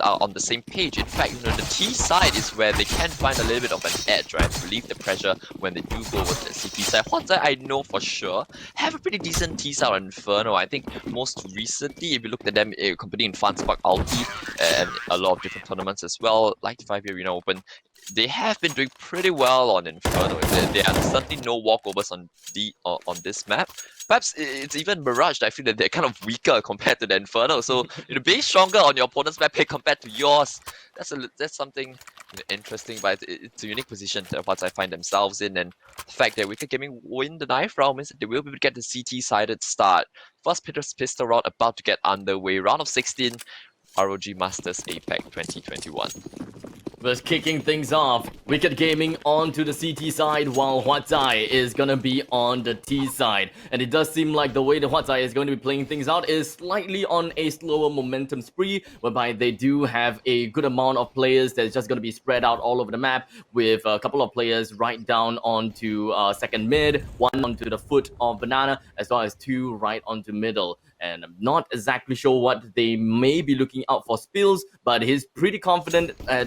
are on the same page. In fact, the T side is where they can find a little bit of an edge, right? To relieve the pressure when they do go with the CT side. Huat, I know for sure, have a pretty decent T side on Inferno. I think most recently, if you looked at them competing in Fanspark Ulti and a lot of different tournaments as well, like the 5-year Arena Open, they have been doing pretty well on Inferno. There are certainly no walkovers on this map. Perhaps it's even Mirage. I feel that they're kind of weaker compared to the Inferno. So being stronger on your opponent's map compared to yours, that's something interesting. But it's a unique position that what I find themselves in, and the fact that Wicked Gaming win the 9th round means that they will be able to get the CT sided start. First pistol round about to get underway. Round of 16, ROG Masters APEC 2021. Was kicking things off. Wicked Gaming onto the CT side, while Huat is gonna be on the T side. And it does seem like the way the Huat is going to be playing things out is slightly on a slower momentum spree, whereby they do have a good amount of players that's just gonna be spread out all over the map, with a couple of players right down onto second mid, one onto the foot of Banana, as well as two right onto middle. And I'm not exactly sure what they may be looking out for spills, but he's pretty confident at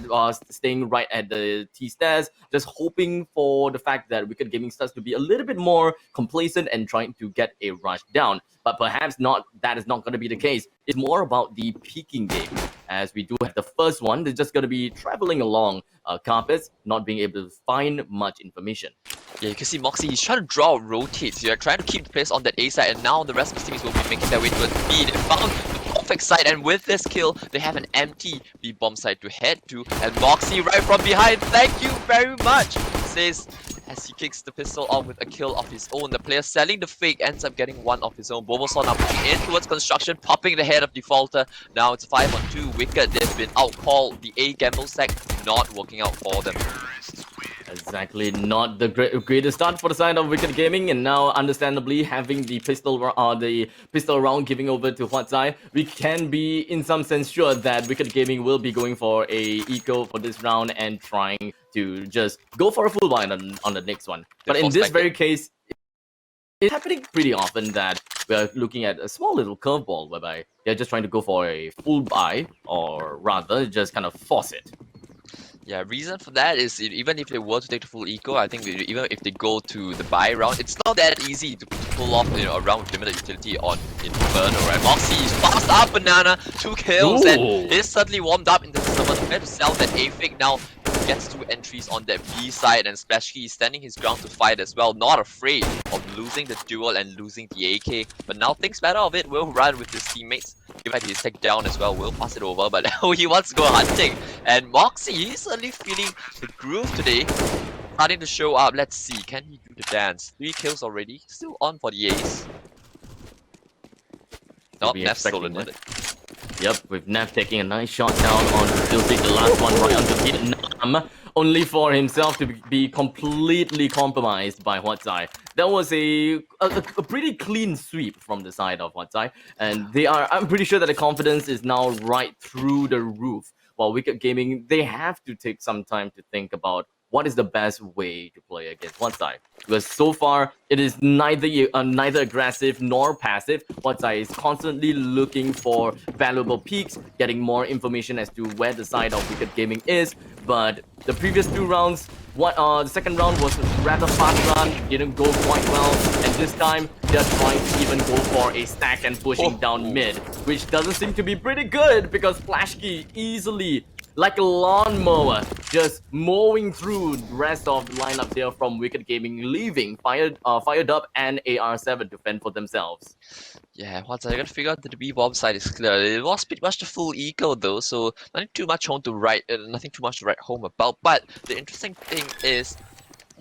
staying right at the T stairs, just hoping for the fact that Wicked Gaming starts to be a little bit more complacent and trying to get a rush down. But perhaps that is not going to be the case. It's more about the peaking game, as we do have the first one. They're just going to be traveling along carpets, not being able to find much information. Yeah, you can see Moxie, he's trying to draw out rotates. You're trying to keep the players on that A side, and now the rest of the teams will be making their way towards B. They found the perfect side, and with this kill, they have an empty B bomb side to head to. And Moxie right from behind, thank you very much, says as he kicks the pistol off with a kill of his own. The player selling the fake ends up getting one of his own. Boboson now pushing in towards construction, popping the head of Defaulter. Now it's 5-on-2. Wicked, they've been outcalled. The A gamble stack not working out for them. Exactly, not the greatest start for the side of Wicked Gaming, and now understandably having the pistol round giving over to Huat, we can be in some sense sure that Wicked Gaming will be going for a eco for this round and trying to just go for a full buy on the next one. But in this very case, it's happening pretty often that we're looking at a small little curveball whereby they're just trying to go for a full buy, or rather just kind of force it. Yeah, reason for that is even if they were to take the full eco, I think even if they go to the buy round, it's not that easy to pull off a round with limited utility on Inferno, right? Moxie is fast up, Banana, 2 kills, and he's suddenly warmed up in the summer to sell that A-Fig. Now gets 2 entries on that B side, and Splashkey is standing his ground to fight as well, not afraid of losing the duel and losing the AK. But now thinks better of it, will run with his teammates. In fact, he's taken down as well, will pass it over, but he wants to go hunting. And Moxie, he's certainly feeling the groove today, starting to show up. Let's see, can he do the dance? 3 kills already, still on for the ace. Nope, Neff's stolen with it. Yep, with Neff taking a nice shot down on Filthy, the last one right onto Vietnam, only for himself to be completely compromised by Huat. That was a pretty clean sweep from the side of Huat, and I'm pretty sure that the confidence is now right through the roof. While Wicked Gaming, they have to take some time to think about what is the best way to play against Huat, because so far it is neither aggressive nor passive. Huat is constantly looking for valuable peaks, getting more information as to where the side of Wicked Gaming is. But the previous 2 rounds, the second round was a rather fast run, didn't go quite well, and this time they're trying to even go for a stack and pushing down mid, which doesn't seem to be pretty good, because Splashkey easily, like a lawnmower, just mowing through the rest of the lineup there from Wicked Gaming, leaving Fired Up and AR7 to fend for themselves. Yeah, once I gotta figure out that the B-bomb side is clear. It was pretty much the full eco though, so nothing too much to write home about. But the interesting thing is,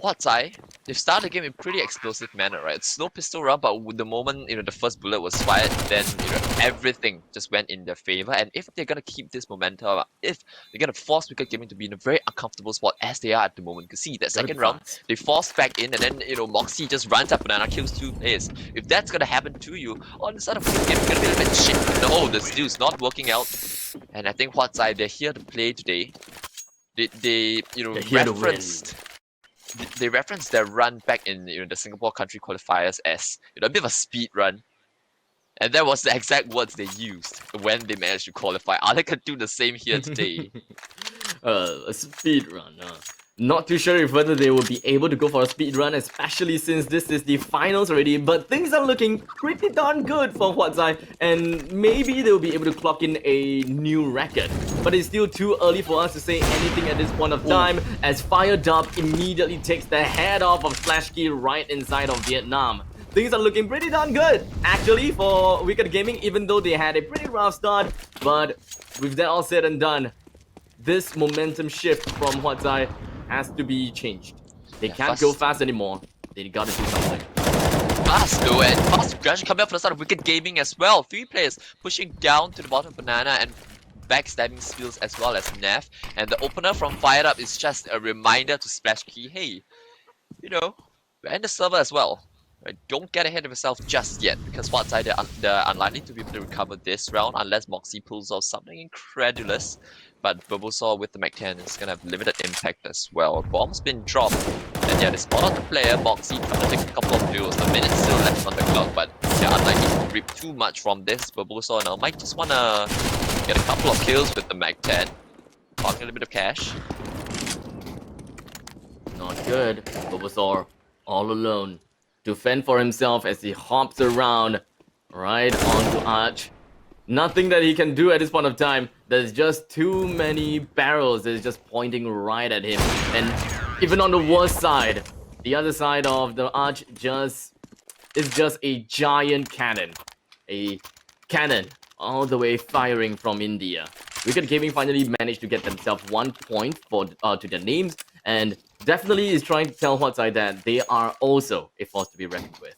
Huat, they've started the game in pretty explosive manner, right? Slow pistol round, but with the moment the first bullet was fired, then everything just went in their favor. And if they're gonna keep this momentum, if they're gonna force Wicked Gaming to be in a very uncomfortable spot as they are at the moment, you can see that second round they force back in, and then Moxie just runs up Banana, kills 2 players. If that's gonna happen to you, on the side of Wicked Gaming, it's gonna be a little bit shit. No, the steal's not working out, and I think Huat, they're here to play today. They referenced. They referenced their run back in the Singapore country qualifiers as a bit of a speed run. And that was the exact words they used when they managed to qualify. Are they gonna do the same here today? A speed run. Not too sure if whether they will be able to go for a speed run, especially since this is the finals already. But things are looking pretty darn good for Huatzai, and maybe they will be able to clock in a new record. But it's still too early for us to say anything at this point of time, as Fire Dub immediately takes the head off of Flashkey right inside of Vietnam. Things are looking pretty darn good, actually, for Wicked Gaming, even though they had a pretty rough start. But with that all said and done, this momentum shift from Huatzai has to be changed. They can't go fast anymore. They gotta do something. Fast though, and fast aggression coming up for the start of Wicked Gaming as well. 3 players pushing down to the bottom of Banana and backstabbing skills as well as Neff. And the opener from Fired Up is just a reminder to Splash Key, hey, you know, we're in the server as well. Right? Don't get ahead of yourself just yet, because Huatzai, they're unlikely to be able to recover this round unless Moxie pulls off something incredulous. But Bulbasaur with the Mac-10 is gonna have limited impact as well. Bomb's been dropped, and yeah, they spot out the player. Moxie trying to take a couple of kills. The minute's still left on the clock, but they're unlikely to reap too much from this. Bulbasaur now might just wanna get a couple of kills with the Mac-10, farming a little bit of cash. Not good. Bulbasaur all alone to fend for himself as he hops around right onto Arch. Nothing that he can do at this point of time. There's just too many barrels that is just pointing right at him. And even on the worst side, the other side of the Arch is just a giant cannon. A cannon all the way firing from India. Wicked Gaming finally managed to get themselves 1 point for to their names, and definitely is trying to tell Huatzai that they are also a force to be reckoned with.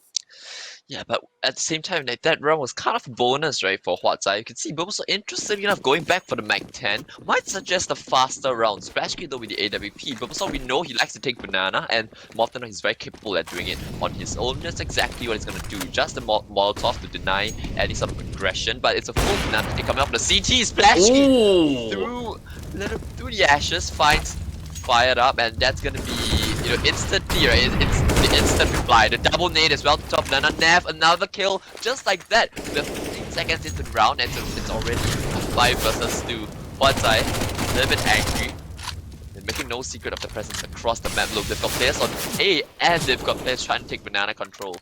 Yeah, but at the same time, that round was kind of a bonus, right, for Huatzai. You can see Bulbasaur interested enough going back for the Mac-10. Might suggest a faster round. Splashkey though with the AWP. Bulbasaur, we know he likes to take Banana, and more often he's very capable at doing it on his own. That's exactly what he's going to do. Just a Molotov to deny any sort of aggression, but it's a full Banana coming up. The CT Splashkey through the ashes finds Fired Up, and that's going to be, you know, instantly, right? It's the instant reply, the double nade as well to top Banana. Nev, another kill, just like that. We're 15 seconds into the round, and it's already 5 versus 2. Huatzai, a little bit angry. They're making no secret of the presence across the map. Look, they've got players on A, and they've got players trying to take Banana control.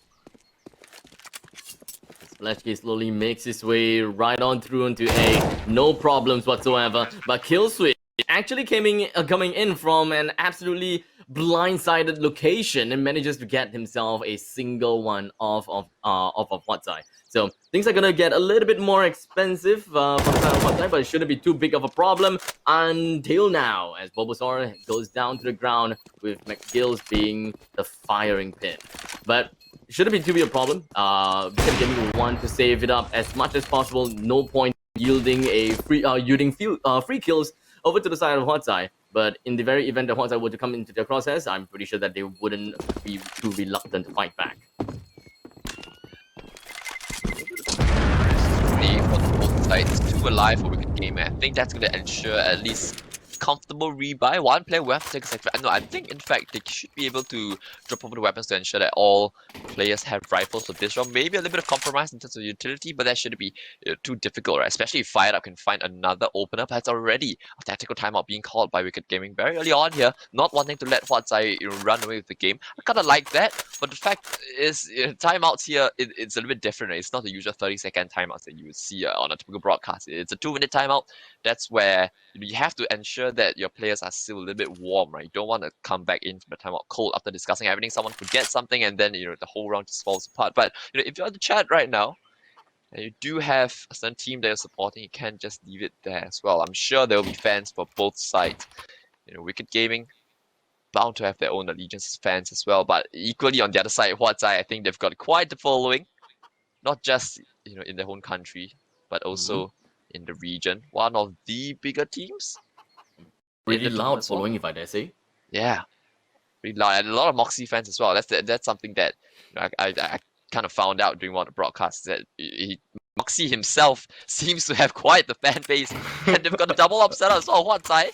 Splashkey slowly makes his way right on through into A. No problems whatsoever, but kill switch actually coming in from an absolutely blindsided location and manages to get himself a single one off of Huatzai. So things are gonna get a little bit more expensive from the side of Huatzai, but it shouldn't be too big of a problem until now, as Bulbasaur goes down to the ground with McGill's being the firing pin. But it shouldn't be too big a problem. Wicked Gaming will want to save it up as much as possible. No point yielding a free kills over to the side of Huatzai. But in the very event that Huatzai were to come into their crosshairs, I'm pretty sure that they wouldn't be too reluctant to fight back. For both sides, 2 alive for Wicked Gaming. I think that's going to ensure at least comfortable rebuy. One player will have to take a second. No, I think in fact they should be able to drop over the weapons to ensure that all players have rifles for this round. Maybe a little bit of compromise in terms of utility, but that shouldn't be too difficult, right? Especially if Fired Up can find another opener. But it's already a tactical timeout being called by Wicked Gaming very early on here, not wanting to let Huatzai run away with the game. I kind of like that, but the fact is, timeouts here, it's a little bit different. Right? It's not the usual 30-second timeouts that you would see on a typical broadcast. It's a 2-minute timeout. That's where you have to ensure that your players are still a little bit warm, right? You don't want to come back into the timeout cold after discussing everything. Someone forgets something, and then the whole round just falls apart. But if you're in the chat right now, and you do have a certain team that you're supporting, you can't just leave it there as well. I'm sure there will be fans for both sides. Wicked Gaming bound to have their own allegiance fans as well. But equally on the other side, Huatzai, I think they've got quite the following, not just in their own country, but also in the region. One of the bigger teams. Really loud following, if I dare say. Yeah, really loud, and a lot of Moxie fans as well. That's something that I kind of found out during one of the broadcasts, that Moxie himself seems to have quite the fan base, and they've got a double upset as well. Huatzai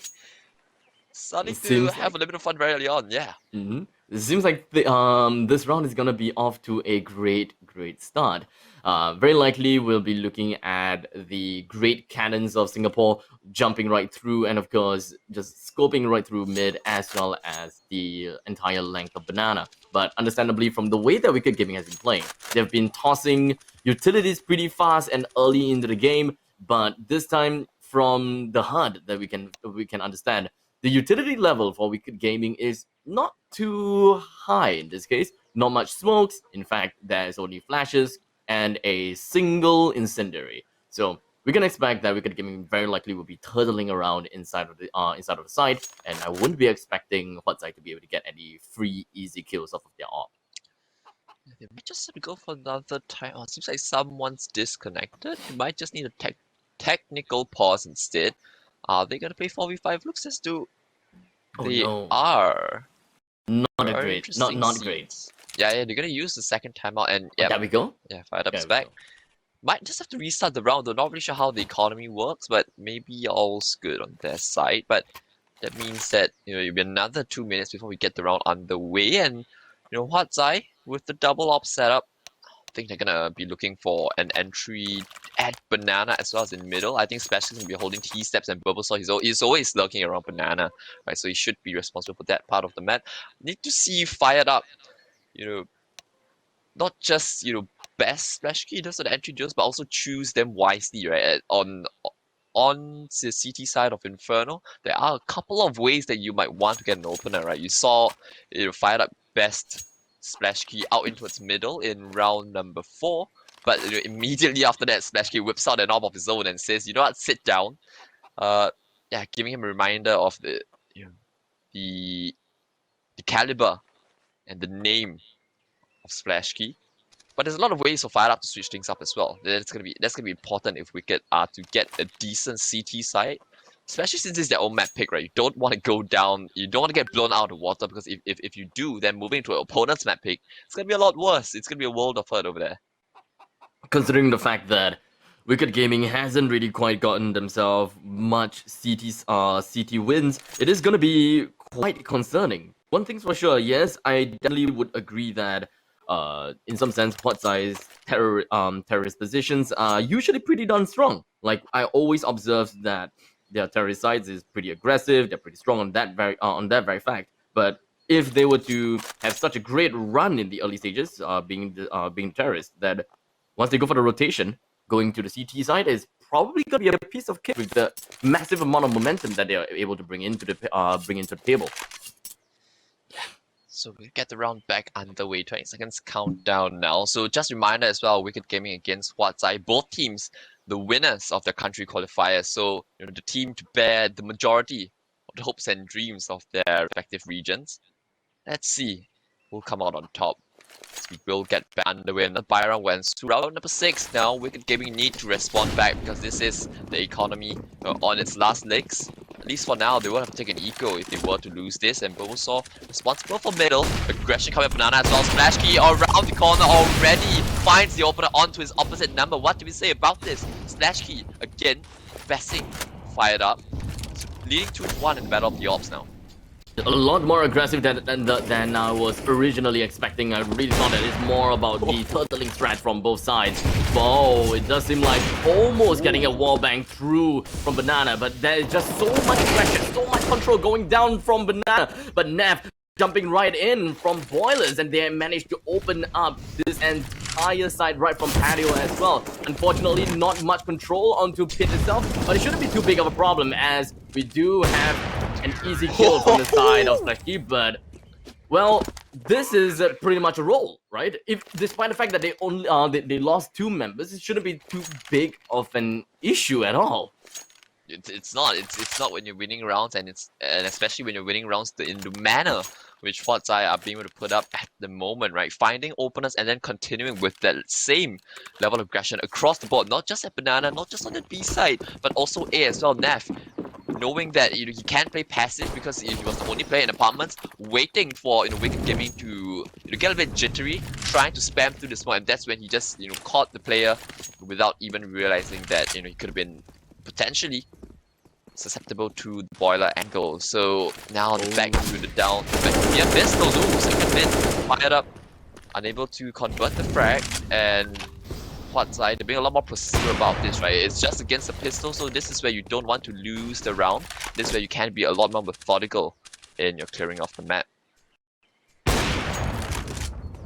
starting to have a little bit of fun very early on. Yeah. It seems like this round is gonna be off to a great start. Very likely we'll be looking at the great cannons of Singapore jumping right through, and of course just scoping right through mid as well as the entire length of Banana. But understandably, from the way that Wicked Gaming has been playing, they've been tossing utilities pretty fast and early into the game. But this time, from the HUD that we can understand, the utility level for Wicked Gaming is not too high in this case. Not much smokes. In fact, there's only flashes and a single incendiary. So we can expect that Wicked Gaming very likely will be turtling around inside of the site, and I wouldn't be expecting Huat to be able to get any free easy kills off of their AWP. They might just have to go for another time. Oh, it seems like someone's disconnected. They might just need a technical pause instead. Are they gonna play 4v5? Looks as though Oh they no, are. not a Very great, interesting not scenes. great. Yeah, they're gonna use the second timeout and yeah, There we go. fired up There his we back. go. Might just have to restart the round though. Not really sure how the economy works, but maybe all's good on their side. But that means that it'll be another 2 minutes before we get the round underway. And Huat with the double op setup, I think they're gonna be looking for an entry at Banana as well as in middle. I think Splash is gonna be holding T steps and Bulbasaur. He's always lurking around Banana, right? So he should be responsible for that part of the map. Need to see fired up, not just best splash key in terms of the entry deals, but also choose them wisely, right? On the CT side of Inferno, there are a couple of ways that you might want to get an opener, right? You saw fired up best splash key out into its middle in round number 4, but immediately after that, splash key whips out an orb of his own and says, "You know what? Sit down." Yeah, giving him a reminder of the caliber and the name of splash key. But there's a lot of ways for Fire Up to switch things up as well. That's gonna be important if Wicked are to get a decent CT side. Especially since it's their own map pick, right? You don't want to go down, you don't want to get blown out of the water, because if you do, then moving to an opponent's map pick, it's gonna be a lot worse. It's gonna be a world of hurt over there. Considering the fact that Wicked Gaming hasn't really quite gotten themselves much CT wins, it is going to be quite concerning. One thing's for sure, yes, I definitely would agree that in some sense, Huat terrorist positions are usually pretty darn strong. Like, I always observe that their terrorist sides is pretty aggressive, they're pretty strong on that very fact. But if they were to have such a great run in the early stages, being terrorists, that once they go for the rotation, going to the CT side is probably going to be a piece of cake with the massive amount of momentum that they are able to bring into the table. So we get the round back underway. 20 seconds countdown now. So just a reminder as well, Wicked Gaming against Huat. Both teams, the winners of the country qualifiers. So the team to bear the majority of the hopes and dreams of their respective regions. Let's see who'll come out on top. We will get back underway. Another buy round went to round number 6 now. Wicked Gaming need to respond back because this is the economy on its last legs. At least for now, they will have to take an eco if they were to lose this. And Bulbasaur responsible for middle. Aggression coming Banana as well. Splash Key around the corner already. Finds the opener onto his opposite number. What do we say about this? Splash Key again. Bessing fired up. So leading 2-1 in the Battle of the Orbs now. A lot more aggressive than I was originally expecting. I really thought that it's more about the turtling strat from both sides. Oh, it does seem like almost getting a wall bang through from Banana, but there is just so much pressure, so much control going down from Banana. But Nav jumping right in from Boilers, and they managed to open up this entire side right from patio as well. Unfortunately, not much control onto pit itself, but it shouldn't be too big of a problem as we do have an easy kill from the side of Slashy. But well, this is pretty much a roll, right? If despite the fact that they only they lost 2 members, it shouldn't be too big of an issue at all. It's not. It's not when you're winning rounds, and especially when you're winning rounds in the manner which Huat are being able to put up at the moment, right? Finding openers and then continuing with that same level of aggression across the board, not just at Banana, not just on the B side, but also A as well. Neff, knowing that he can't play passive because he was the only player in apartments, waiting for Wicked Gaming to get a bit jittery, trying to spam through the smoke, and that's when he just caught the player without even realizing that he could have been potentially susceptible to the boiler angle. So now back to the down, back to the abyss. Those second mid fired up, unable to convert the frag, and Huat side, they're being a lot more procedure about this, right? It's just against the pistol, so this is where you don't want to lose the round. This is where you can be a lot more methodical in your clearing of the map.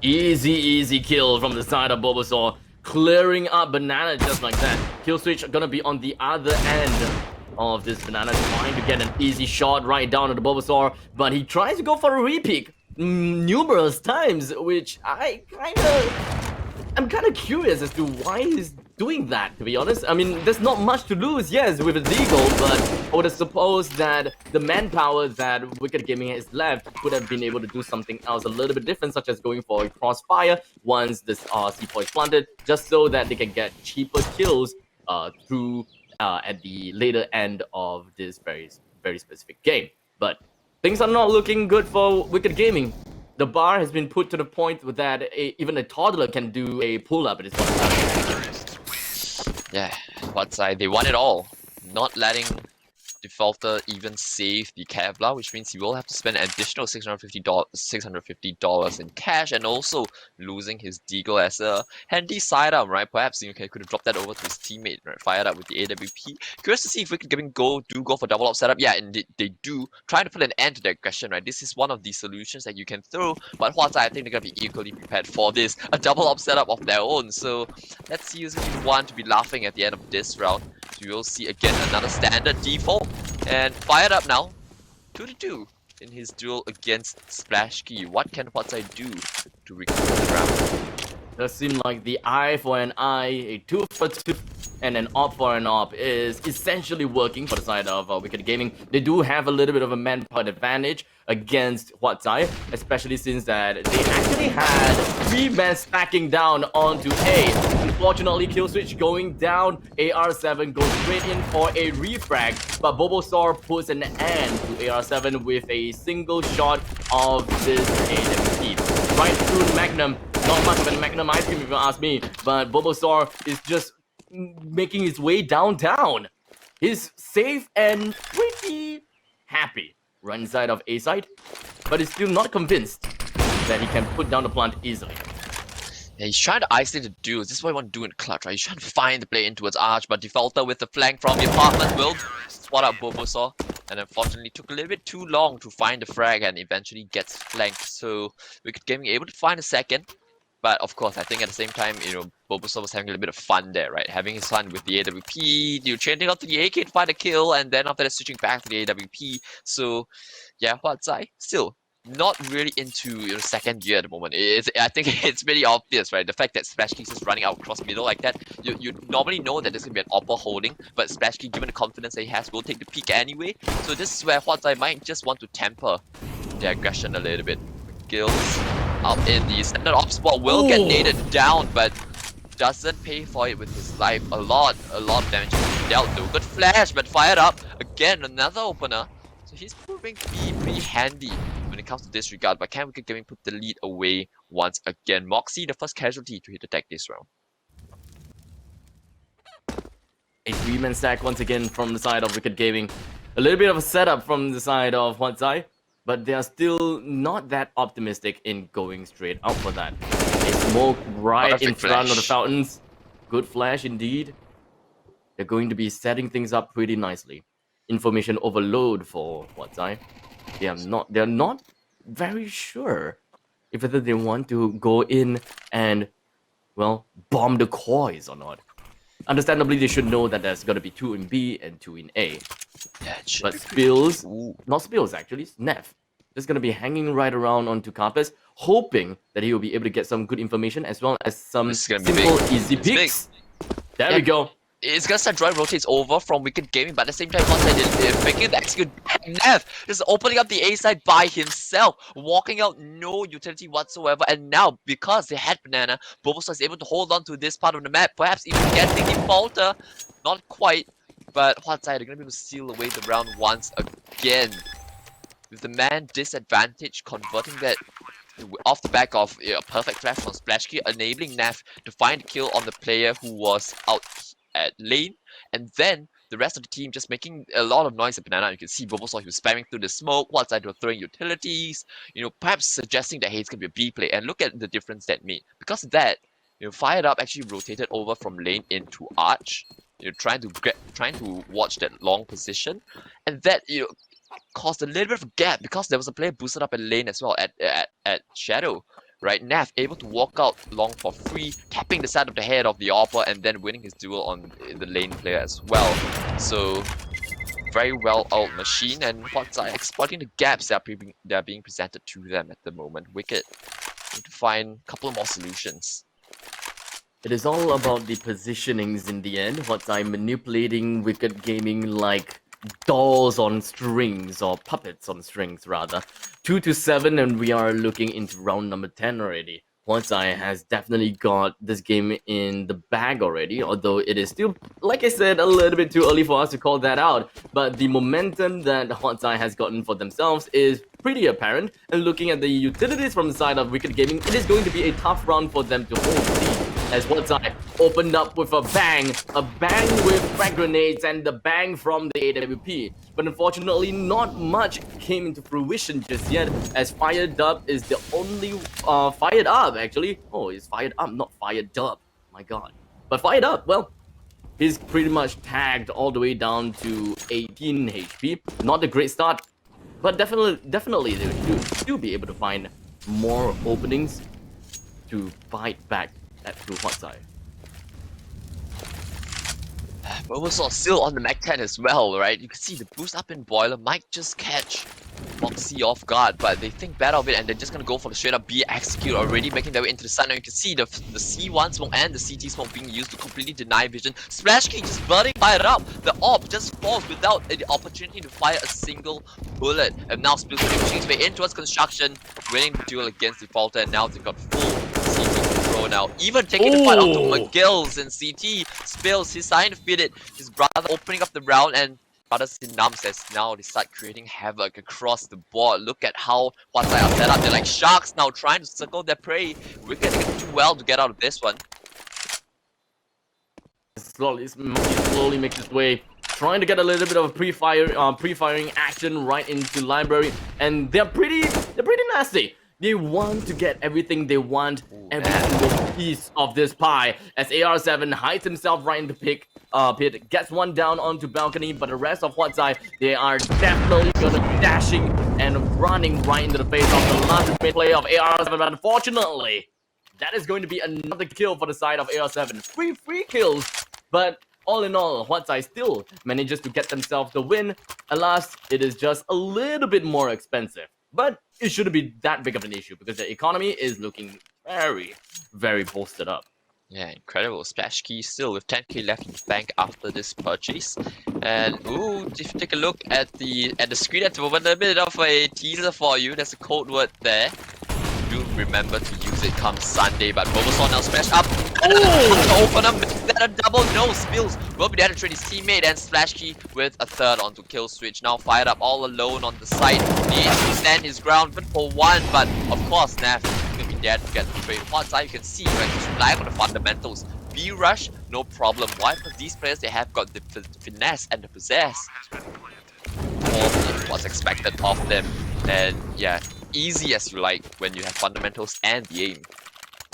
Easy kill from the side of Bulbasaur. Clearing up Banana just like that. Kill switch gonna be on the other end of this Banana, trying to get an easy shot right down to the Bulbasaur, but he tries to go for a repick numerous times, which I'm kind of curious as to why he's doing that, to be honest. I mean, there's not much to lose, yes, with a Deagle, but I would have supposed that the manpower that Wicked Gaming has left could have been able to do something else a little bit different, such as going for a crossfire once this C4 is planted, just so that they can get cheaper kills through at the later end of this very specific game. But things are not looking good for Wicked Gaming. The bar has been put to the point that even a toddler can do a pull-up at this point in time. Yeah, Huat side, they won it all. Not letting Defaulter even save the Kevlar, which means he will have to spend an additional $650 in cash, and also losing his Deagle as a handy sidearm, right? Perhaps he could have dropped that over to his teammate, right? Fired up with the AWP. Curious to see if Wicked Gaming go for double op setup. Yeah, and they do. Trying to put an end to the aggression, right? This is one of the solutions that you can throw, but Huat, I think they're gonna be equally prepared for this. A double op setup of their own. So let's see if you want to be laughing at the end of this round. So you'll see again another standard default. And fired up now, 2-2 in his duel against Splashkey. What can Huatsai do to recover the round? Does seem like the eye for an eye, a tooth for a tooth, and an op for an op is essentially working for the side of Wicked Gaming. They do have a little bit of a manpower advantage against Huatsai, especially since that they actually had 3 men stacking down onto A. Unfortunately, kill switch going down, AR7 goes straight in for a refrag, but Bulbasaur puts an end to AR7 with a single shot of this AWP. Right through Magnum. Not much of a Magnum ice cream if you ask me, but Bulbasaur is just making his way downtown. He's safe and pretty happy right inside of A side, but he's still not convinced that he can put down the plant easily. Yeah, he's trying to isolate the dudes. This is what you want to do in clutch, right? He's trying to find the play in towards Arch, but Defaulter with the flank from the apartment will spot out Bulbasaur, and unfortunately took a little bit too long to find the frag and eventually gets flanked. So Wicked Gaming able to find a second. But of course, I think at the same time, Bulbasaur was having a little bit of fun there, right? Having his fun with the AWP, changing out to the AK to find a kill, and then after that switching back to the AWP. So, yeah, Huatsai still not really into second gear at the moment. I think it's pretty obvious, right? The fact that Splashkey is just running out across middle like that, you normally know that there's gonna be an upper holding, but Splashkey, given the confidence that he has, will take the peak anyway. So this is where Huatsai might just want to temper the aggression a little bit. Gills up in the standard op spot will get naded down, but doesn't pay for it with his life. A lot of damage dealt though. Good flash, but fired up. Again, another opener. So he's proving to be pretty handy when it comes to this regard, but can Wicked Gaming put the lead away once again? Moxie, the first casualty to hit the deck this round. A 3-man stack once again from the side of Wicked Gaming. A little bit of a setup from the side of Huatsai, but they are still not that optimistic in going straight out for that. A smoke right Perfect in front of the flash. fountains. Good flash indeed. They're going to be setting things up pretty nicely. Information overload for Huatsai. They're not very sure if whether they want to go in and, well, bomb the coys or not. Understandably, they should know that there's gonna be 2 in B and 2 in A. Yeah, it should But be Spills, Ooh. not Spills actually, Neff, just gonna be hanging right around onto Carpus, hoping that he will be able to get some good information as well as some This is gonna be simple, big. easy It's big. picks. There Yeah. we go. It's gonna start drawing rotates over from Wicked Gaming, but at the same time, once they're making the execute, Nev just opening up the A side by himself, walking out, no utility whatsoever. And now, because they had Banana, Bulbasaur is able to hold on to this part of the map, perhaps even getting the Falter. Not quite, but Huatsai, they're gonna be able to steal away the round once again. With the man disadvantage, converting that off the back of a perfect flash from Splashkey, enabling Neff to find a kill on the player who was out at lane, and then the rest of the team just making a lot of noise at Banana. You can see Bulbasaur, he was spamming through the smoke, Huatsai were throwing utilities, perhaps suggesting that hey, it's gonna be a B play, and look at the difference that made. Because of that, Fired Up actually rotated over from lane into Arch. Trying to watch that long position, and that caused a little bit of a gap because there was a player boosted up in lane as well at Shadow. Right, Nav able to walk out long for free, tapping the side of the head of the Opera and then winning his duel on the lane player as well. So very well oiled machine, and Huat are exploiting the gaps that are being presented to them at the moment. Wicked need to find a couple more solutions. It is all about the positionings in the end. What I'm manipulating Wicked Gaming like dolls on strings, or puppets on strings rather. 2-7, and we are looking into round number 10 already. Huatsai has definitely got this game in the bag already, although it is still, like I said, a little bit too early for us to call that out. But the momentum that Huatsai has gotten for themselves is pretty apparent, and looking at the utilities from the side of Wicked Gaming, it is going to be a tough round for them to hold the as Huatsai opened up with a bang with frag grenades and the bang from the AWP. But unfortunately, not much came into fruition just yet, as Fired Up is the only Fired Up actually. Oh, it's Fired Up, not Fired Up. My God. But Fired Up, well, he's pretty much tagged all the way down to 18 HP. Not a great start, but definitely they should still be able to find more openings to fight back to Huatsai. Bulbasaur still on the Mech 10 as well, right? You can see the boost up in Boiler might just catch Moxie off guard, but they think better of it and they're just gonna go for the straight up B execute, already making their way into the side. Now you can see the C1 smoke and the CT smoke being used to completely deny vision. Splash Key just burning fired up. The AWP just falls without the opportunity to fire a single bullet. And now Spills pushing his way in towards construction, winning the duel against Defaulter, and now they've got full CT control now. Even taking the fight onto McGill's and CT. Spills, he's trying to fit it. His brother opening up the round, and Brother Sinams as now they start creating havoc across the board. Look at how Huatsai are set up. They're like sharks now trying to circle their prey. Wicked didn't do well to get out of this one. Slowly makes his way, trying to get a little bit of pre-firing action right into library, and they're pretty nasty. They want to get everything they want, every single piece of this pie. As AR7 hides himself right in the pit, gets one down onto balcony, but the rest of Huatsai, they are definitely gonna be dashing and running right into the face of the last play of AR7. But unfortunately, that is going to be another kill for the side of AR7. Free kills, but all in all, Huatsai still manages to get themselves the win. Alas, it is just a little bit more expensive. But it shouldn't be that big of an issue because the economy is looking very bolstered up. Yeah, incredible. Splash Key still with 10k left in the bank after this purchase. And ooh, if you take a look at the screen at the moment, a bit of a teaser for you. There's a code word there. Do remember to use it come Sunday, but Bulbasaur now splash up. Open up, that a double no. Spills will be there to trade his teammate, and Splash Key with a third onto kill switch. Now fired up all alone on the side. Needs to stand his ground but for one, but of course Nav will be there to get the trade. One side you can see, right, just relying on the fundamentals. B rush, no problem. Why? Because these players, they have got the finesse and the possess. What's expected of them, and yeah, easy as you like when you have fundamentals and the aim.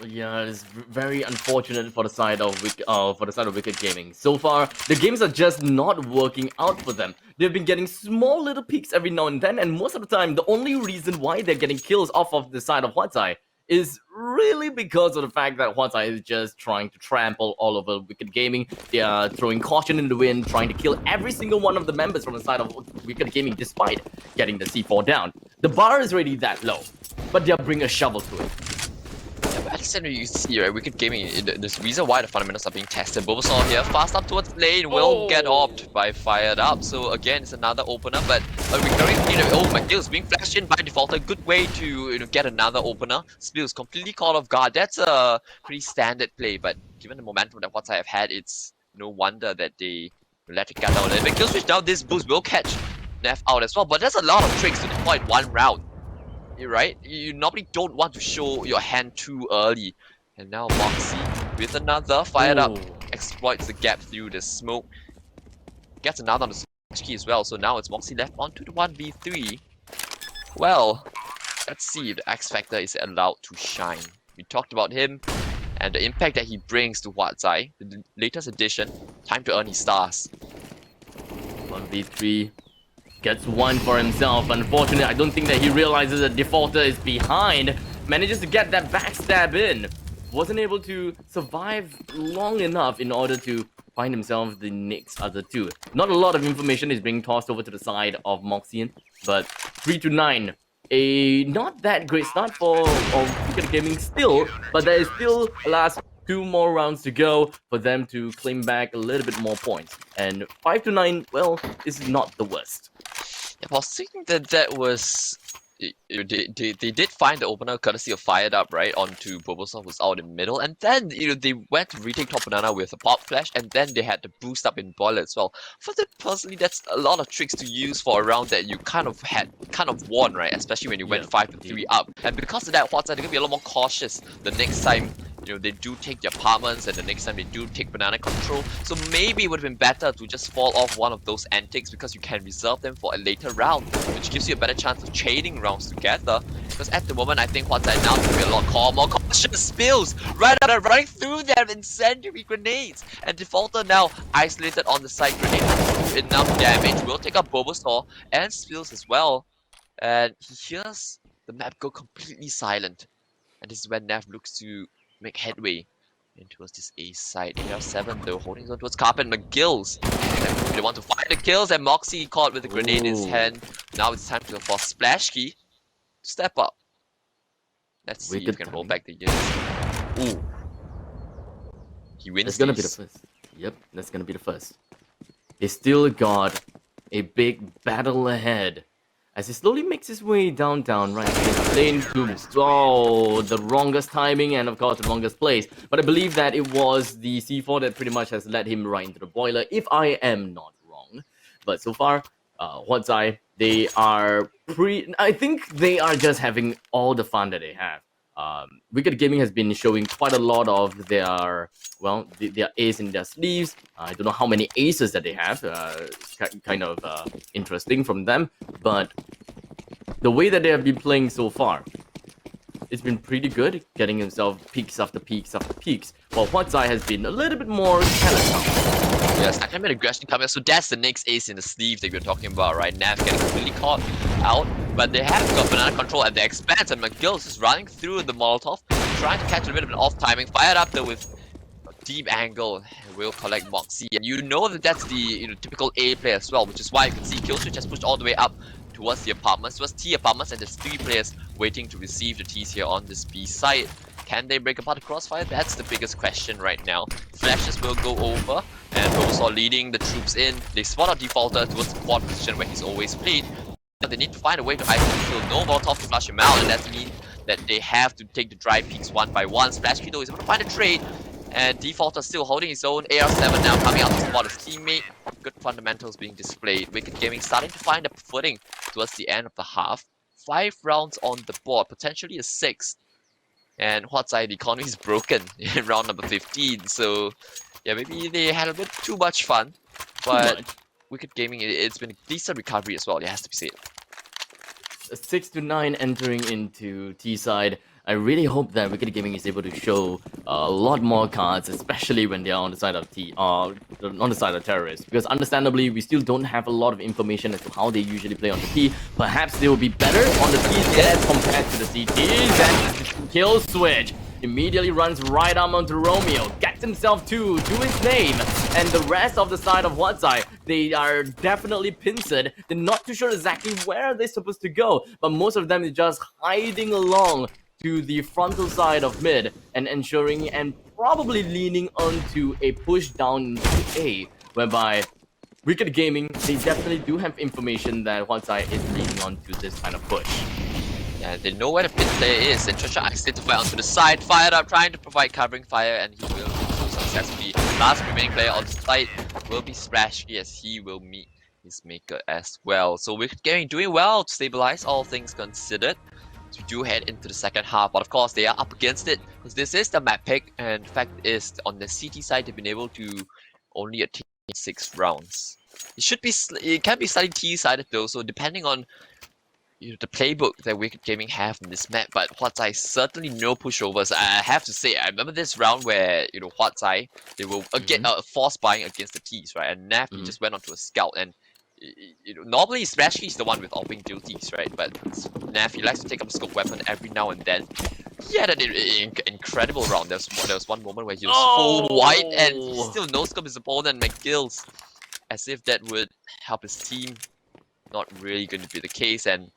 Yeah, it's very unfortunate for the side of Wicked Gaming. So far, the games are just not working out for them. They've been getting small little peaks every now and then, and most of the time, the only reason why they're getting kills off of the side of Huatsai is really because of the fact that Huatsai is just trying to trample all over Wicked Gaming. They are throwing caution in the wind, trying to kill every single one of the members from the side of Wicked Gaming despite getting the C4 down. The bar is already that low, but they'll bring a shovel to it. At the center you see, right, Wicked Gaming, there's a reason why the fundamentals are being tested. Bulbasaur here, fast up towards lane, will get opt by fired up. So again, it's another opener, but a recurring theme. Oh, McGill's being flashed in by default. A good way to get another opener. Spills completely caught off guard. That's a pretty standard play, but given the momentum that Huatsai have had, it's no wonder that they let it get down a little bit. Kill switch now, this boost will catch Neff out as well, but there's a lot of tricks to deploy in one round. Right? You normally don't want to show your hand too early. And now Moxie with another fired up, exploits the gap through the smoke. Gets another on the switch key as well, so now it's Moxie left onto the 1v3. Well, let's see if the X Factor is allowed to shine. We talked about him, and the impact that he brings to Huat, the latest edition, time to earn his stars. 1v3 gets one for himself. Unfortunately, I don't think that he realizes that Defaulter is behind. Manages to get that backstab in. Wasn't able to survive long enough in order to find himself the next other two. Not a lot of information is being tossed over to the side of Moxian, but 3-9. A not that great start for Wicked Gaming still, but there is still a last 2 more rounds to go for them to claim back a little bit more points. And 5-9, well, is not the worst. Yeah, I was thinking that was they did find the opener courtesy of Fired Up, right, onto Bulbasaur, who's out in the middle, and then they went to retake top banana with a pop flash, and then they had the boost up in boiler as well. For them personally, that's a lot of tricks to use for a round that you kind of won, right? Especially when you went 5-3 up. And because of that, Huat they're gonna be a lot more cautious the next time they do take the apartments, and the next time they do take banana control. So maybe it would have been better to just fall off one of those antics, because you can reserve them for a later round, which gives you a better chance of chaining rounds together. Because at the moment, I think Huat now is going to be a lot more cautious. Spills right out and running through them incendiary grenades, and Defaulter now isolated on the side. Grenade has enough damage. Will take out Bulbasaur and Spills as well, and he hears the map go completely silent. And this is when Nav looks to make headway in towards this A side. AR7 though, holding on towards Carpet and McGill's. They want to find the kills, and Moxie caught with a grenade in his hand. Now it's time for Splash Key to step up. Let's see if we can roll back the years. Ooh. He wins. That's gonna be the first. Yep, that's gonna be the first. They still got a big battle ahead. As he slowly makes his way downtown, right? Lane to the wrongest timing and of course the wrongest place. But I believe that it was the C4 that pretty much has led him right into the boiler, if I am not wrong. But so far, Huat, they are I think they are just having all the fun that they have. Wicked Gaming has been showing quite a lot of their ace in their sleeves. I don't know how many aces that they have. Kind of interesting from them, but the way that they have been playing so far, it's been pretty good, getting himself peaks after peaks after peaks, while Huat has been a little bit more callous. Yes, academic aggression coming, so that's the next ace in the sleeve that we're talking about, right? Nav getting completely caught out, but they have got banana control at the expanse, and McGill's is running through the Molotov, trying to catch a bit of an off timing, fired up there with a deep angle, will collect Moxie, and you know that that's the typical A play as well, which is why you can see Killswitch has pushed all the way up towards the apartments, towards T apartments, and there's 3 players waiting to receive the Ts here on this B side. Can they break apart the crossfire? That's the biggest question right now. Flashes will go over, and Bulbasaur leading the troops in. They spot out Defaulter towards the 4th position where he's always played. But they need to find a way to isolate no Molotov to flush him out, and that means that they have to take the dry peaks one by one. Splash Kiddo is able to find a trade, and Defaulter still holding his own. AR7 now coming out to spot his teammate. Good fundamentals being displayed. Wicked Gaming starting to find a footing towards the end of the half. 5 rounds on the board, potentially a 6th. And Huat, the economy is broken in round number 15, so yeah, maybe they had a bit too much fun, but Wicked Gaming, it's been a decent recovery as well, it has to be said. 6-9 entering into T side. I really hope that Wicked Gaming is able to show a lot more cards, especially when they are on the side of on the side of terrorists. Because understandably, we still don't have a lot of information as to how they usually play on the T. Perhaps they will be better on the T as compared to the CTs. And Killswitch immediately runs right arm onto Romeo, gets himself to his name, and the rest of the side of Huat, they are definitely pincered. They're not too sure exactly where they're supposed to go, but most of them is just hiding along to the frontal side of mid and ensuring and probably leaning onto a push down to A, whereby Wicked Gaming, they definitely do have information that Huat is leaning onto this kind of push. Yeah, they know where the pit player is, and Trisha accidentally to fire onto the side, fired up, trying to provide covering fire, and he will do so successfully. Last remaining player on the site will be Splashy, as he will meet his maker as well. So Wicked Gaming doing well to stabilize, all things considered. So we do head into the second half, but of course they are up against it, because this is the map pick, and the fact is, on the CT side, they've been able to only attain 6 rounds. It can be slightly T-sided though, so depending on the playbook that Wicked Gaming have in this map, but Huatsai certainly no pushovers. I have to say, I remember this round where Huatsai they were again force buying against the T's, right? And Nav he just went onto a scout, and normally especially he's the one with all-ping duties, right? But Nav he likes to take up a scope weapon every now and then. He had an incredible round. There was one moment where he was full white and he still no-scope his opponent McGill's, as if that would help his team. Not really going to be the case, and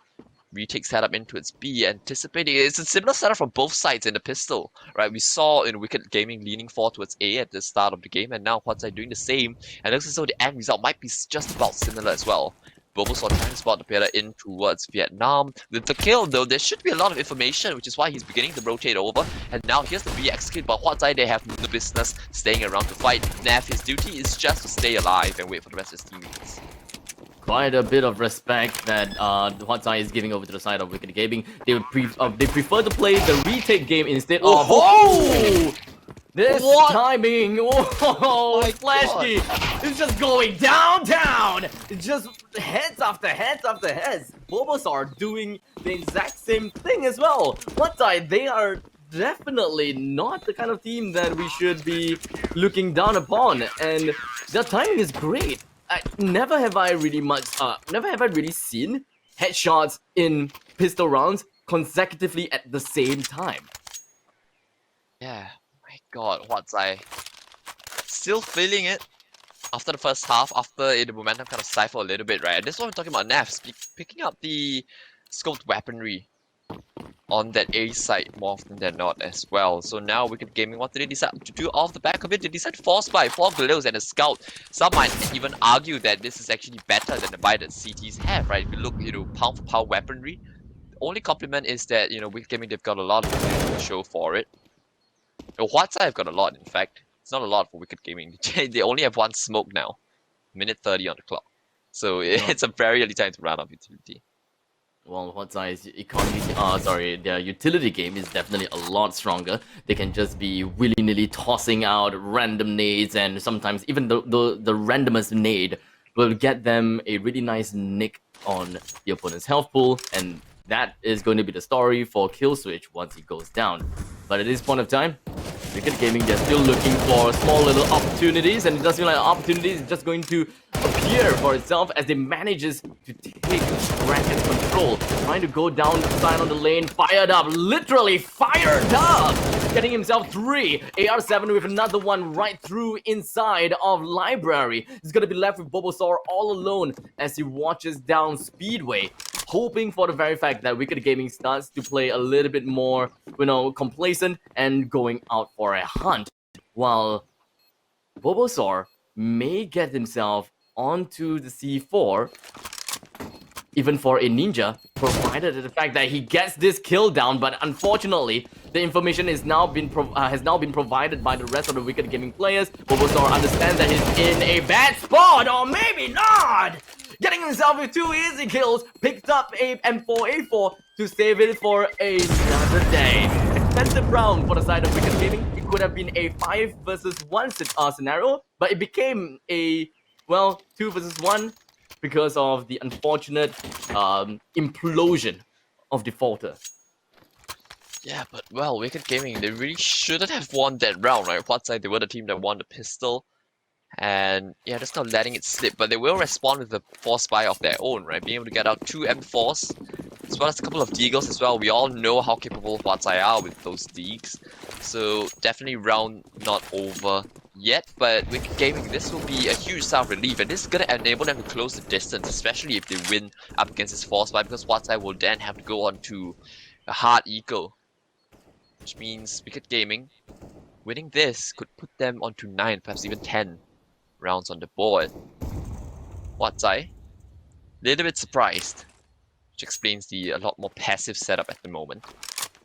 retake setup into its B, anticipating it's a similar setup from both sides in the pistol, right? We saw in Wicked Gaming leaning forward towards A at the start of the game, and now Huatsai doing the same, and it looks as though the end result might be just about similar as well. Bulbasaur trying to spot the player in towards Vietnam. With the kill though, there should be a lot of information, which is why he's beginning to rotate over, and now here's the B execute, but Huatsai they have no business staying around to fight. Nav, his duty is just to stay alive and wait for the rest of his teammates. Quite a bit of respect that Huatsai is giving over to the side of Wicked Gaming. They prefer to play the retake game instead of... Oh! This timing! Oh, flashy! It's just going downtown! It's just heads after heads after heads. Bulbasaur are doing the exact same thing as well. Huatsai, they are definitely not the kind of team that we should be looking down upon, and their timing is great. Never have I really seen headshots in pistol rounds consecutively at the same time. Yeah, my god, Huatsai still feeling it after the first half, after the momentum kind of stifled a little bit, right? And this is what we're talking about. Nav picking up the scoped weaponry on that A side more often than not as well. So now Wicked Gaming, what did they decide to do off the back of it? They decided to force buy 4 Galeos and a Scout. Some might even argue that this is actually better than the buy that CTs have, right? If you look, pound for pound weaponry, the only compliment is that, Wicked Gaming, they've got a lot of show for it. Huatsai have got a lot, in fact. It's not a lot for Wicked Gaming. They only have 1 smoke now. Minute 30 on the clock. So it's a very early time to run out of utility. Well, Huatsai's their utility game is definitely a lot stronger. They can just be willy-nilly tossing out random nades, and sometimes even the randomest nade will get them a really nice nick on the opponent's health pool, and that is going to be the story for Kill Switch once he goes down. But at this point of time, Wicked Gaming, they're still looking for small little opportunities, and it does seem like opportunities is just going to appear for itself as they manages to take racket control, trying to go down the side on the lane, fired up, literally fired up, getting himself 3. AR7 with another one right through inside of Library. He's gonna be left with Bulbasaur all alone as he watches down Speedway, hoping for the very fact that Wicked Gaming starts to play a little bit more, complacent and going out for a hunt, while Bulbasaur may get himself onto the C4, even for a ninja, provided the fact that he gets this kill down. But unfortunately, the information has now been provided by the rest of the Wicked Gaming players. Bulbasaur understands that he's in a bad spot, or maybe not. Getting himself with 2 easy kills, picked up a M4A4 to save it for another day. Expensive round for the side of Wicked Gaming. It could have been a 5 versus 1 scenario, but it became a 2 versus 1 because of the unfortunate implosion of Defaulter. Yeah, but Wicked Gaming, they really shouldn't have won that round, right? Huatsai, they were the team that won the pistol. And yeah, just not letting it slip, but they will respond with a force buy of their own, right? Being able to get out 2 M4s, as well as a couple of Deagles as well. We all know how capable Huatsai are with those Deags. So definitely round not over yet, but Wicked Gaming, this will be a huge sigh of relief, and this is going to enable them to close the distance, especially if they win up against this force buy, because Huatsai will then have to go on to a hard eco, which means Wicked Gaming, winning this could put them onto 9, perhaps even 10 rounds on the board. Huatsai, little bit surprised, which explains the a lot more passive setup at the moment.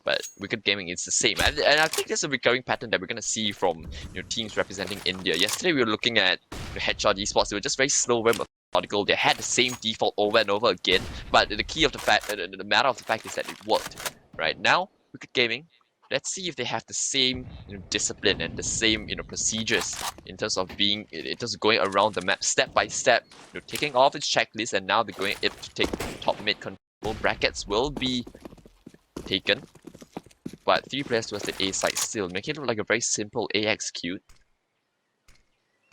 But Wicked Gaming is the same, and I think there's a recurring pattern that we're gonna see from teams representing India. Yesterday we were looking at Headshot Esports. They were just very slow, very methodical. They had the same default over and over again. But the key of the fact, the matter of the fact is that it worked. Right now, Wicked Gaming, let's see if they have the same discipline and the same procedures in terms of going around the map step by step, taking off its checklist, and now they're going to take top mid control. brackets will be taken. But 3 players towards the A side still, making it look like a very simple A execute.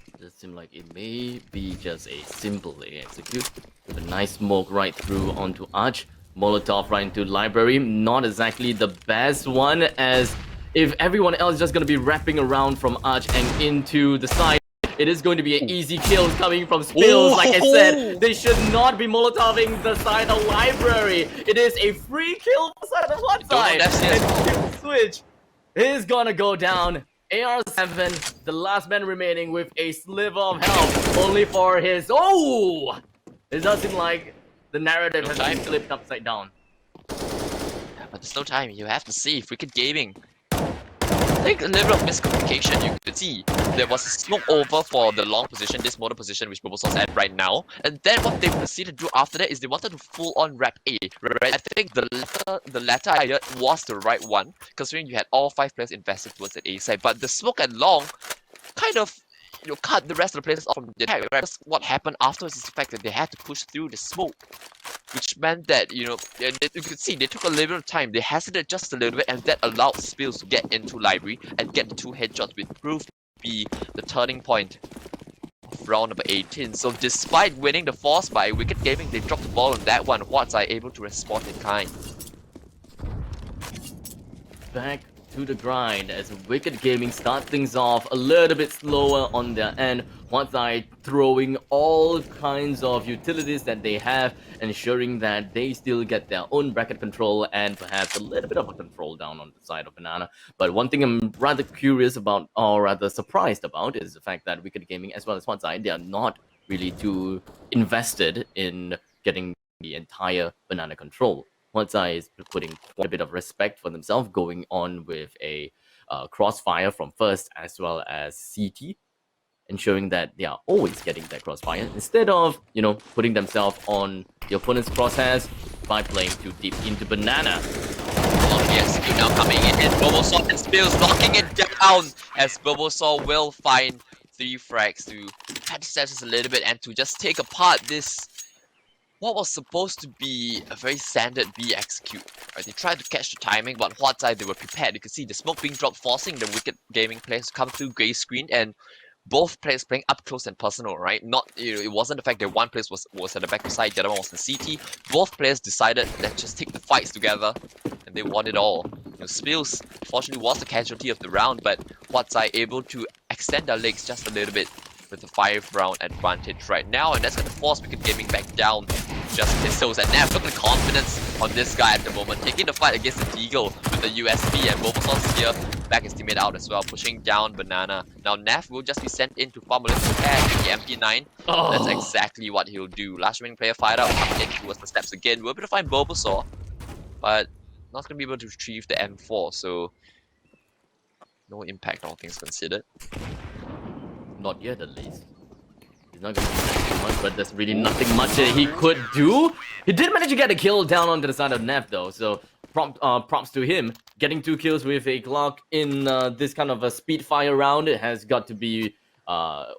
It does seem like it may be just a simple execute with a nice smoke right through onto Arch. Molotov right into library. Not exactly the best one, as if everyone else is just going to be wrapping around from Arch and into the side, it is going to be an easy kill coming from Spills. Like I said, they should not be Molotoving the side of library. It is a free kill for side of one side. And kill switch is gonna go down. AR7, the last man remaining with a sliver of health, only for his... Oh! It does seem like the narrative has been flipped upside down. Yeah, but there's no time. You have to see. Wicked Gaming. I think a little bit of miscommunication. You could see there was a smoke over for the long position, this motor position which Bulbasaur's at right now, and then what they proceeded to do after that is they wanted to full on wrap A. Right? I think the latter idea was the right one, considering you had all 5 players invested towards the A side, but the smoke at long kind of cut the rest of the players off from the attack. Right? What happened afterwards is the fact that they had to push through the smoke, which meant that, you could see they took a little bit of time. They hesitated just a little bit, and that allowed Spills to get into library and get the 2 headshots, which proved to be the turning point of round number 18. So despite winning the force by Wicked Gaming, they dropped the ball on that one. Huat able to respond in kind. Back to the grind as Wicked Gaming start things off a little bit slower on their end. Huat throwing all kinds of utilities that they have, ensuring that they still get their own bracket control and perhaps a little bit of a control down on the side of Banana. But one thing I'm rather curious about, or rather surprised about, is the fact that Wicked Gaming as well as Huat, they are not really too invested in getting the entire Banana control. Huat is putting quite a bit of respect for themselves, going on with a crossfire from first as well as CT, ensuring that they are always getting that crossfire instead of, putting themselves on the opponent's crosshairs by playing too deep into Banana. Yes, now coming in, and Bulbasaur and Spills knocking it down as Bulbasaur will find 3 frags to pad the stats a little bit and to just take apart this what was supposed to be a very standard B execute. Right? They tried to catch the timing, but Huat they were prepared. You could see the smoke being dropped, forcing the Wicked Gaming players to come through grey screen, and both players playing up close and personal, right? Not, it wasn't the fact that one player was at the back side, the other one was in CT. Both players decided, let's just take the fights together, and they won it all. Spills, fortunately, was the casualty of the round, but Huat able to extend their legs just a little bit with the 5-round advantage right now, and that's going to force Wicked Gaming back down. Just pistols, and Nav, look at the confidence on this guy at the moment, taking the fight against the Deagle with the USP, and Bulbasaur's here, back his teammate out as well, pushing down Banana. Now Nav will just be sent in to farm a little cash with the MP9. Oh. That's exactly what he'll do. Last remaining player fired out, coming in towards the steps again. We're able to find Bulbasaur, but not going to be able to retrieve the M4, so no impact, all things considered. Not yet, at least. He's not going to do too much, but there's really nothing much that he could do. He did manage to get a kill down onto the side of Nev, though, so props to him. Getting 2 kills with a Glock in this kind of a speed fire round, it has got to be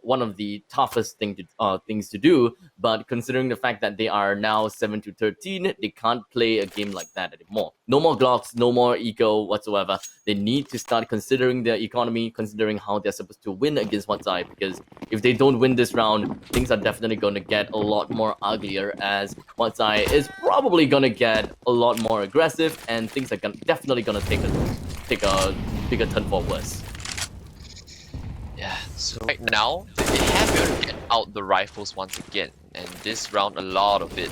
one of the toughest things to do, but considering the fact that they are now 7-13, they can't play a game like that anymore. No more Glocks, no more eco whatsoever. They need to start considering their economy, considering how they're supposed to win against Huat, because if they don't win this round, things are definitely going to get a lot more uglier, as Huat is probably going to get a lot more aggressive, and things are definitely going to take a bigger turn for worse. Yeah, so right now, they have to get out the rifles once again, and this round, a lot of it,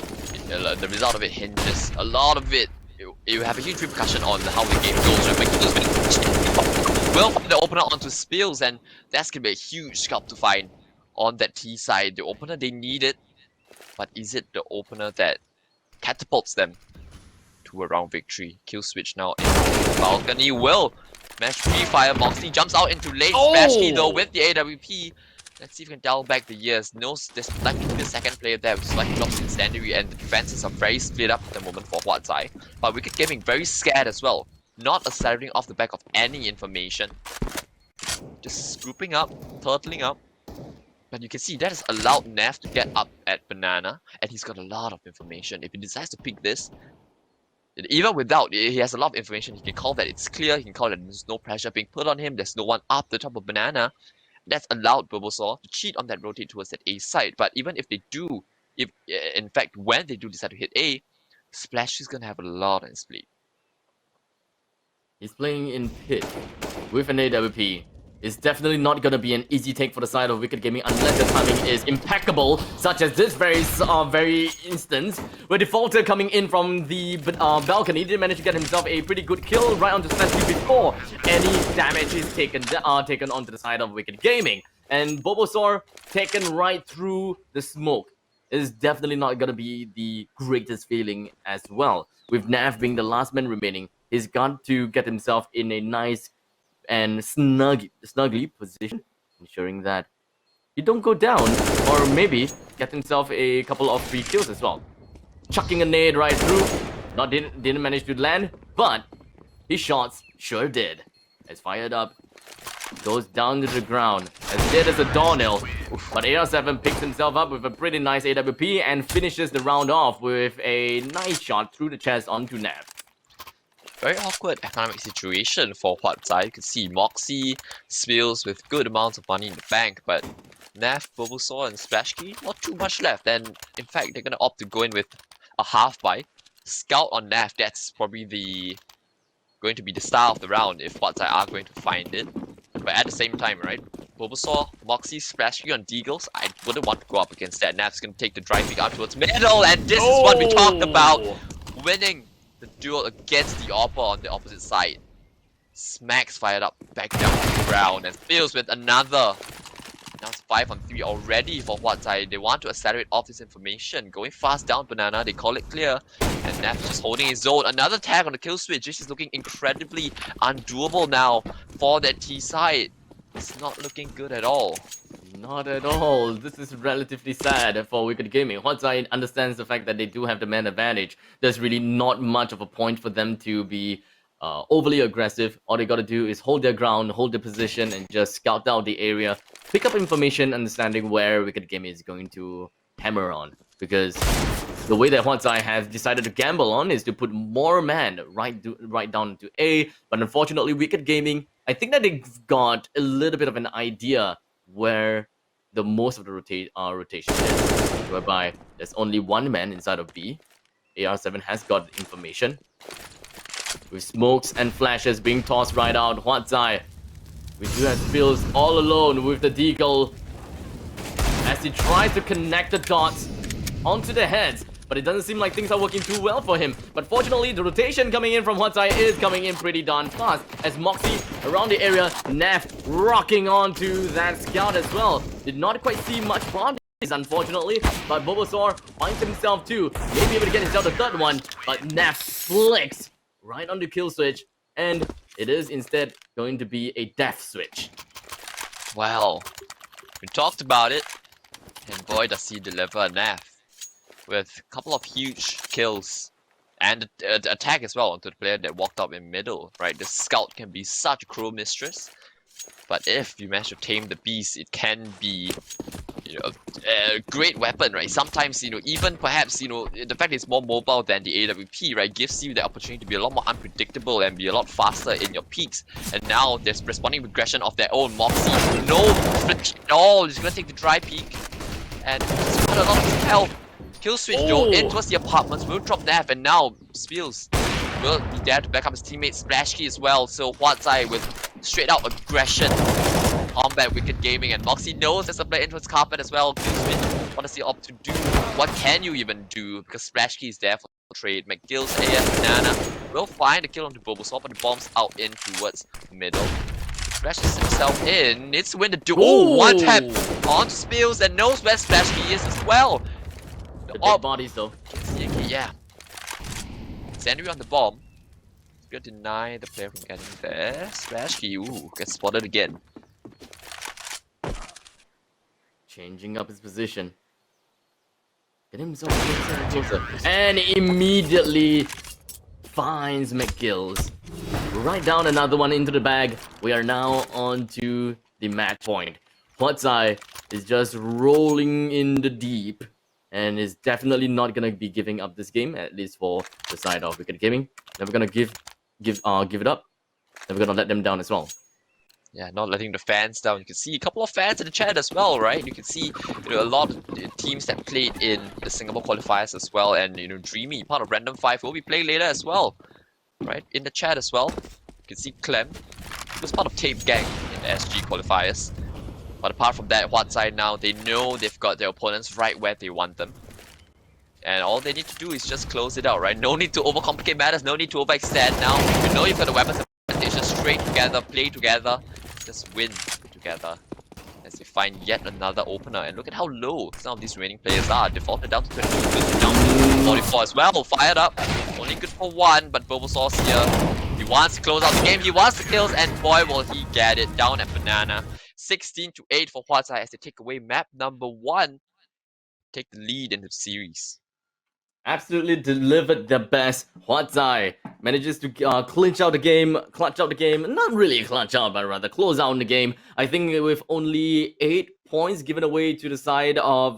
the result of it hinges, a lot of it, you have a huge repercussion on how the game goes, right? Will find the opener onto Spills, and that's gonna be a huge scalp to find on that T side. The opener they need it, but is it the opener that catapults them to a round victory? Kill switch now in the balcony. Will Mesh pre-fire, Moxie jumps out into lane. Smash key though with the AWP. Let's see if we can dial back the years. No, there's likely to be a second player there, which is likely drops incendiary, and the defenses are very split up at the moment for Huat. But Wicked Gaming very scared as well. Not accelerating off the back of any information. Just scooping up, turtling up. But you can see that has allowed Nav to get up at Banana, and he's got a lot of information. If he decides to pick this, even without, he has a lot of information. He can call that it's clear, he can call that there's no pressure being put on him, there's no one up the top of Banana. That's allowed Bulbasaur to cheat on that rotate towards that A side. But even if they do, if in fact when they do decide to hit A, Splash is gonna have a lot on his plate. He's playing in Pit with an AWP. It's definitely not gonna be an easy take for the side of Wicked Gaming unless the timing is impeccable, such as this very instance, where Defaulter coming in from the balcony did manage to get himself a pretty good kill right onto Splash before any damage is taken onto the side of Wicked Gaming. And Bulbasaur taken right through the smoke is definitely not gonna be the greatest feeling as well. With Nav being the last man remaining, he's got to get himself in a nice and snugly position, ensuring that he don't go down, or maybe get himself a couple of free kills as well. Chucking a nade right through, didn't manage to land, but his shots sure did. As fired up, goes down to the ground, as dead as a doornail. But AR7 picks himself up with a pretty nice AWP and finishes the round off with a nice shot through the chest onto Nav. Very awkward economic situation for Huat side. You can see Moxie, Spills with good amounts of money in the bank, but Nav, Bulbasaur, and Splashkey, not too much left. And in fact, they're gonna opt to go in with a half buy. Scout on Nav, that's probably going to be the style of the round if Huat side are going to find it. But at the same time, right? Bulbasaur, Moxie, Splashkey on Deagles, I wouldn't want to go up against that. Nav's gonna take the drive pick up towards middle, and this is what we talked about. Winning the duel against the Oppa on the opposite side. Smacks fired up back down to the ground and fails with another. Now it's 5 on 3 already for Huat side. They want to accelerate off this information. Going fast down Banana, they call it clear. And Nav just holding his zone. Another tag on the kill switch. This is looking incredibly undoable now for that T side. It's not looking good at all. Not at all. This is relatively sad for Wicked Gaming. Huat side understands the fact that they do have the man advantage. There's really not much of a point for them to be overly aggressive. All they gotta do is hold their ground, hold their position, and just scout out the area, pick up information, understanding where Wicked Gaming is going to hammer on. Because the way that Huat side has decided to gamble on is to put more man right down to A. But unfortunately, Wicked Gaming, I think that they've got a little bit of an idea where the most of the rotation is, whereby there's only one man inside of B. AR7 has got information. With smokes and flashes being tossed right out, Huat side, we do have Spills all alone with the Deagle as he tries to connect the dots onto the heads. But it doesn't seem like things are working too well for him. But fortunately, the rotation coming in from Huat side is coming in pretty darn fast. As Moxie around the area, Nav rocking onto that scout as well. Did not quite see much bodies, unfortunately. But Bulbasaur finds himself too. Maybe able to get himself the third one. But Nav flicks right on the kill switch. And it is instead going to be a death switch. Well, we talked about it. And boy, does he deliver a Nav. With a couple of huge kills and attack as well onto the player that walked up in middle, right? The scout can be such a cruel mistress, but if you manage to tame the beast, it can be, you know, a great weapon, right? Sometimes, you know, even perhaps, you know, the fact it's more mobile than the AWP, right, gives you the opportunity to be a lot more unpredictable and be a lot faster in your peaks. And now there's responding regression of their own Moxie. No split at all. He's gonna take the dry peak, and he's got a lot of health. Kill switch though, in towards the apartments, will drop Nav, and now Spills will be there to back up his teammate Splashkey as well. So Huat side with straight out aggression, combat Wicked Gaming, and Moxie knows there's a play in towards carpet as well. Kill switch, what does he opt to do? What can you even do? Because Splashkey is there for the trade. McGill's AS Banana will find a kill onto Bulbasaur, but the bombs out in towards middle. Splashes himself in, needs to win the duel. Oh, one tap onto Spills and knows where Splashkey is as well. The dead bodies though. Yeah. Sandry on the bomb. It's gonna deny the player from getting there. Splashkey, ooh, gets spotted again. Changing up his position. Get himself closer and closer. And immediately finds McGill's. Right down another one into the bag. We are now on to the match point. Huat side is just rolling in the deep and is definitely not gonna be giving up this game, at least for the side of Wicked Gaming. Never gonna give it up. Never gonna let them down as well. Yeah, not letting the fans down. You can see a couple of fans in the chat as well, right? You can see a lot of teams that played in the Singapore qualifiers as well, and Dreamy, part of Random 5, will be playing later as well, right? In the chat as well. You can see Clem, who was part of Tape Gang in the SG qualifiers. But apart from that, Huat side now, they know they've got their opponents right where they want them. And all they need to do is just close it out, right? No need to overcomplicate matters, no need to overextend now. You know you've got the weapons advantage, just straight together, play together, just win together. As they find yet another opener. And look at how low some of these remaining players are. Defaulted down to 22, down to 44 as well. Fired up. Only good for one, but Bulbasaur's here. He wants to close out the game, he wants the kills, and boy will he get it. Down at Banana. 16-8 for Huatsai as they take away map number 1. Take the lead in the series. Absolutely delivered the best. Huatsai manages to clutch out the game. Not really clutch out, but rather close out the game. I think with only 8 points given away to the side of